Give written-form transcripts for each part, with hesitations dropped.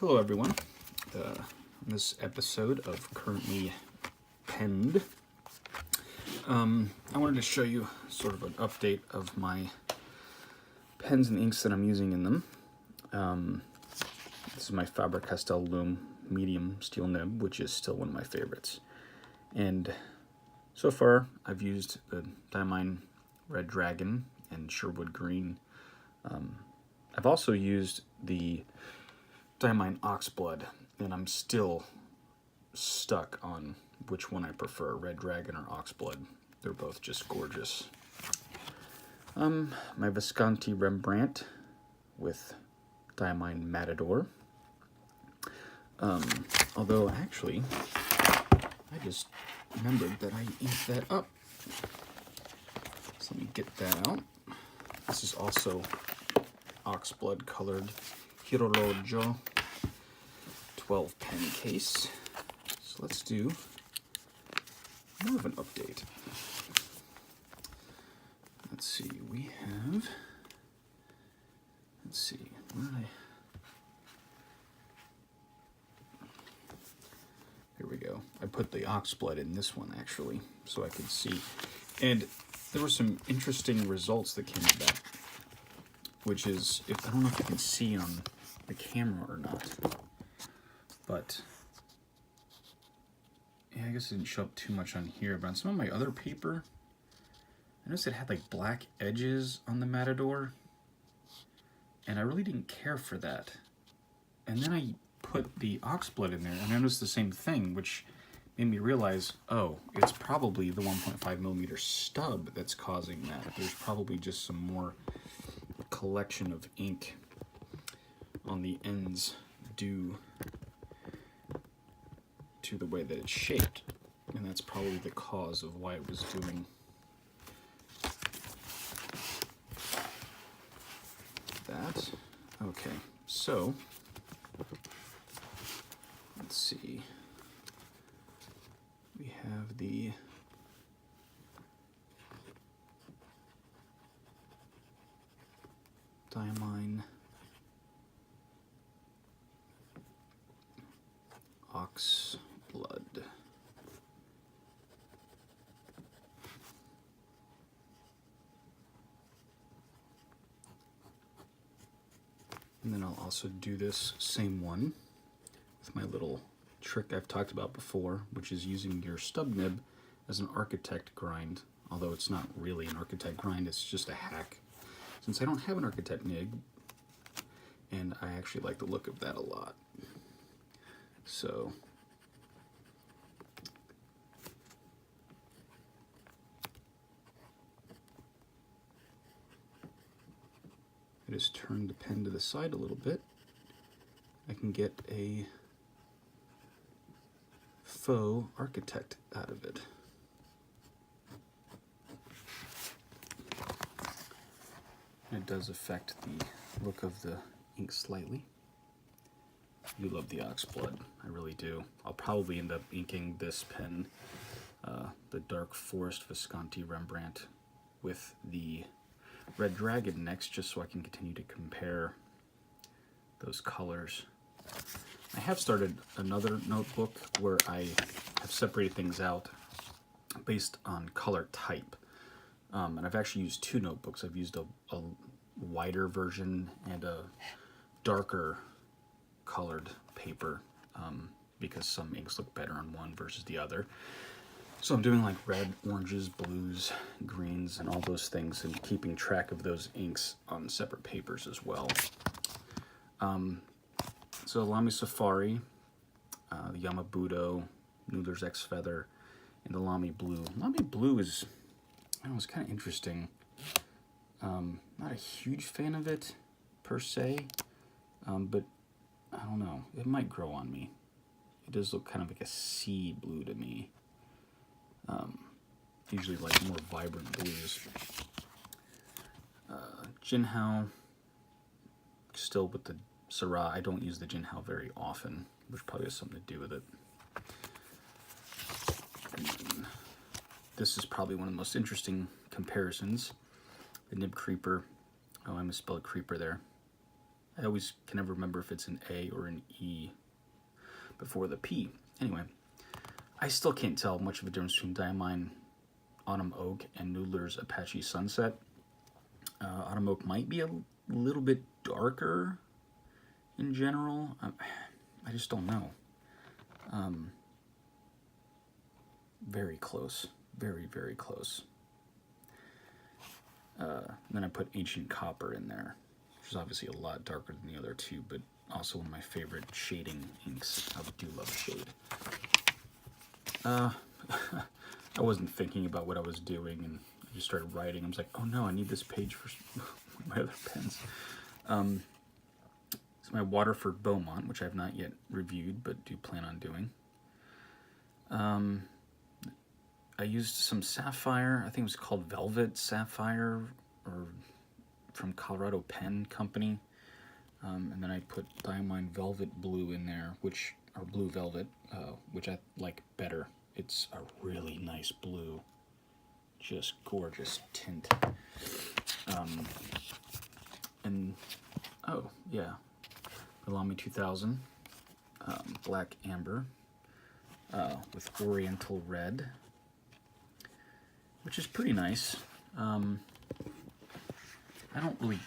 Hello everyone. In this episode of Currently Penned, I wanted to show you sort of an update of my pens and inks that I'm using in them. This is my Faber-Castell Lume medium steel nib, which is still one of my favorites. And so far, I've used the Diamine Red Dragon and Sherwood Green. I've also used the Diamine Oxblood, and I'm still stuck on which one I prefer, Red Dragon or Oxblood. They're both just gorgeous. My Visconti Rembrandt with Diamine Matador. Although actually, I just remembered that I inked that up. So let me get that out. This is also Oxblood colored Hirorojo 12 pen case. So let's do more of an update. Let's see, we have, where did here we go. I put the Oxblood in this one actually, so I could see. And there were some interesting results that came of that, which is, I don't know if you can see on the camera or not, but yeah, I guess it didn't show up too much on here, but on some of my other paper, I noticed it had like black edges on the Matador, and I really didn't care for that. And then I put the Oxblood in there, and I noticed the same thing, which made me realize, oh, it's probably the 1.5mm stub that's causing that. There's probably just some more collection of ink on the ends due to the way that it's shaped, and that's probably the cause of why it was doing that. Okay, so let's see. We have the Diamine Oxblood. And then I'll also do this same one with my little trick I've talked about before, which is using your stub nib as an architect grind, although it's not really an architect grind, it's just a hack. Since I don't have an architect nib, and I actually like the look of that a lot. So I just turn the pen to the side a little bit. I can get a faux architect out of it. It does affect the look of the ink slightly. I do love the Oxblood, I really do. I'll probably end up inking this pen, the Dark Forest Visconti Rembrandt, with the Red Dragon next, just so I can continue to compare those colors. I have started another notebook where I have separated things out based on color type. And I've actually used two notebooks. I've used a whiter version and a darker colored paper because some inks look better on one versus the other. So I'm doing like red, oranges, blues, greens, and all those things, and keeping track of those inks on separate papers as well. So Lamy Safari, the Yama-budo, Noodler's X Feather, and the Lamy Blue. Lamy Blue is, I don't know, it's kind of interesting. Not a huge fan of it per se, but I don't know, it might grow on me. It does look kind of like a sea blue to me. Usually like more vibrant blues. Jinhao, still with the Syrah. I don't use the Jinhao very often, which probably has something to do with it. And then this is probably one of the most interesting comparisons. The Nib Creeper. Oh, I misspelled creeper there. I always can never remember if it's an A or an E before the P. Anyway, I still can't tell much of a difference between Diamine Autumn Oak and Noodler's Apache Sunset. Autumn Oak might be a little bit darker in general. I just don't know. Very close. Very, very close. Then I put Ancient Copper in there, which is obviously a lot darker than the other two, but also one of my favorite shading inks. I do love shade. I wasn't thinking about what I was doing, and I just started writing. I was like, oh no, I need this page for my other pens. It's my Waterford Beaumont, which I have not yet reviewed, but do plan on doing. I used some sapphire. I think it was called Velvet Sapphire, or from Colorado Pen Company. And then I put Diamine Velvet Blue in there, or Blue Velvet, which I like better. It's a really nice blue, just gorgeous tint. And oh yeah, Lamy 2000, Black Amber with Oriental Red, which is pretty nice.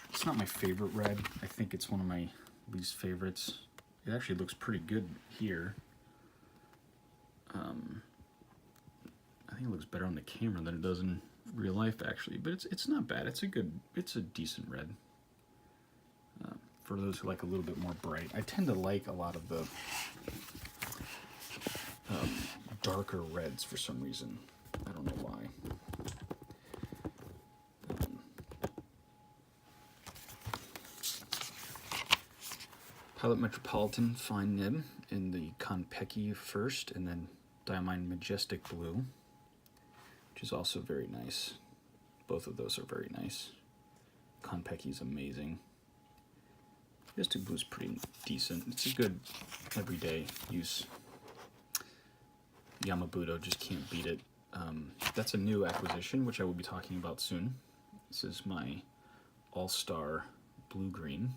It's not my favorite red. I think it's one of my least favorites. It actually looks pretty good here. I think it looks better on the camera than it does in real life, actually. But it's not bad. It's a decent red. For those who like a little bit more bright. I tend to like a lot of the darker reds for some reason. I don't know why. Pilot Metropolitan Fine Nib in the Kon-Peki first, and then Diamine Majestic Blue, which is also very nice. Both of those are very nice. Kon-Peki is amazing. Majestic Blue is pretty decent. It's a good everyday use. Yama-budo, just can't beat it. That's a new acquisition, which I will be talking about soon. This is my All-Star Blue-Green,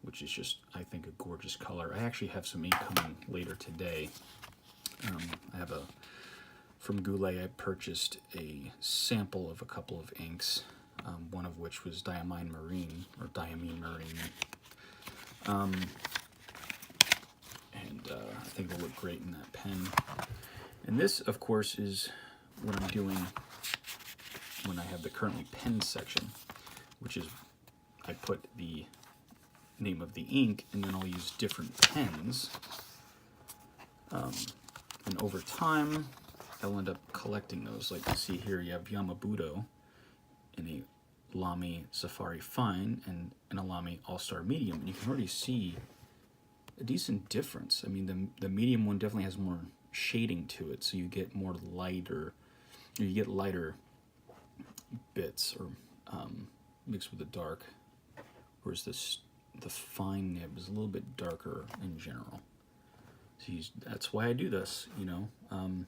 which is just, I think, a gorgeous color. I actually have some ink coming later today. I have from Goulet, I purchased a sample of a couple of inks, one of which was Diamine Marine, or Diamine Marine. I think it'll look great in that pen. And this, of course, is what I'm doing when I have the currently pen section, which is I put the name of the ink, and then I'll use different pens. And over time, I'll end up collecting those. Like you see here, you have Yama-budo in a Lamy Safari Fine and an Lamy All-Star Medium. And you can already see a decent difference. I mean, the medium one definitely has more shading to it, so you get more lighter, you get lighter bits, or mixed with the dark, whereas the fine nib is a little bit darker in general. So that's why I do this, you know. And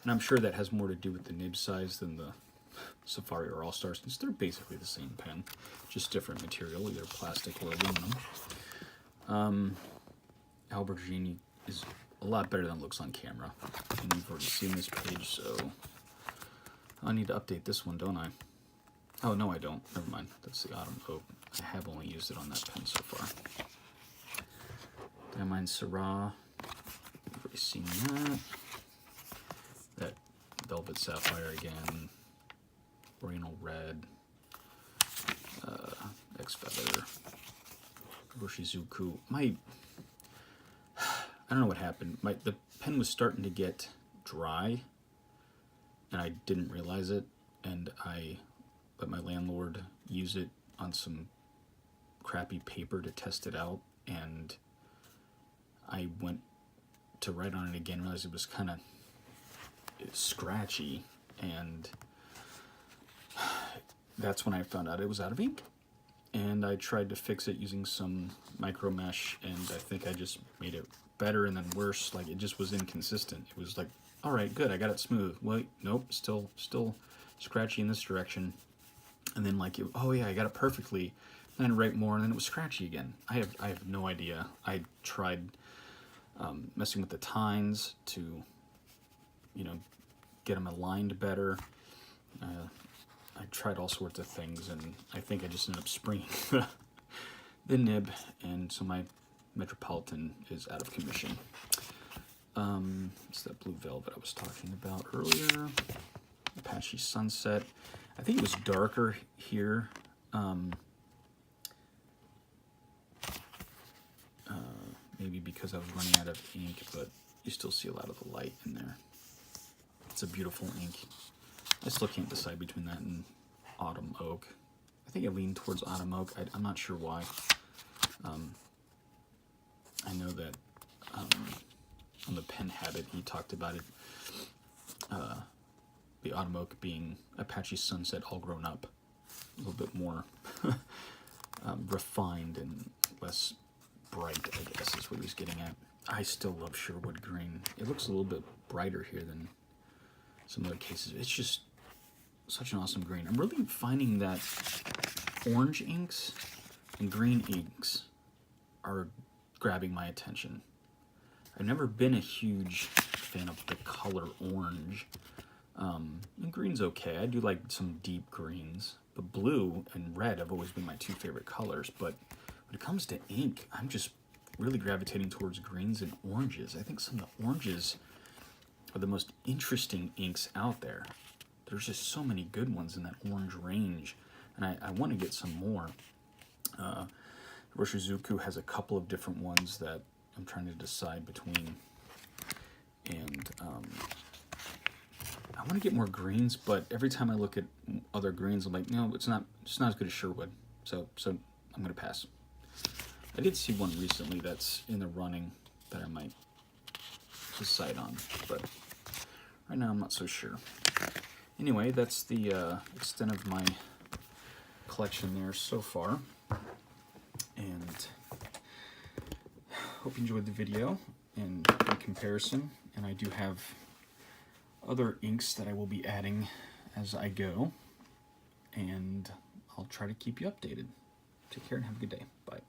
I'm sure that has more to do with the nib size than the Safari or All-Star, since they're basically the same pen, just different material, either plastic or aluminum. Albergini is a lot better than it looks on camera, and you've already seen this page, so I need to update this one, don't I? Oh, no, I don't. Never mind. That's the Autumn Oak. I have only used it on that pen so far. Diamine Syrah. You've already seen that. That Velvet Sapphire again. Oriental Red. X-Feather. Roshizuku. I don't know what happened. The pen was starting to get dry, and I didn't realize it, and I let my landlord use it on some crappy paper to test it out, and I went to write on it again, realized it was kind of scratchy, and that's when I found out it was out of ink. And I tried to fix it using some micro mesh, and I think I just made it better and then worse. Like, it just was inconsistent. It was like, all right, good, I got it smooth. Wait, nope, still scratchy in this direction. And then like, oh yeah, I got it perfectly. then write more, and then it was scratchy again. I have no idea. I tried messing with the tines to, you know, get them aligned better. I tried all sorts of things, and I think I just ended up springing the nib, and so my Metropolitan is out of commission. It's that blue velvet I was talking about earlier. Apache Sunset. I think it was darker here. Maybe because I was running out of ink, but you still see a lot of the light in there. It's a beautiful ink. I still can't decide between that and Autumn Oak. I think I lean towards Autumn Oak. I'm not sure why. I know that on the Pen Habit, he talked about it, the Autumn Oak being Apache Sunset all grown up. A little bit more refined and less bright, I guess, is what he's getting at. I still love Sherwood Green. It looks a little bit brighter here than some other cases. It's just such an awesome green. I'm really finding that orange inks and green inks are grabbing my attention. I've never been a huge fan of the color orange. And green's okay. I do like some deep greens. But blue and red have always been my two favorite colors. But when it comes to ink, I'm just really gravitating towards greens and oranges. I think some of the oranges are the most interesting inks out there. There's just so many good ones in that orange range, and I want to get some more. Roshizuku has a couple of different ones that I'm trying to decide between, and I want to get more greens, but every time I look at other greens, I'm like, no, it's not as good as Sherwood, so I'm going to pass. I did see one recently that's in the running that I might decide on, but right now I'm not so sure. Anyway, that's the extent of my collection there so far, and hope you enjoyed the video and the comparison. And I do have other inks that I will be adding as I go, and I'll try to keep you updated. Take care and have a good day. Bye.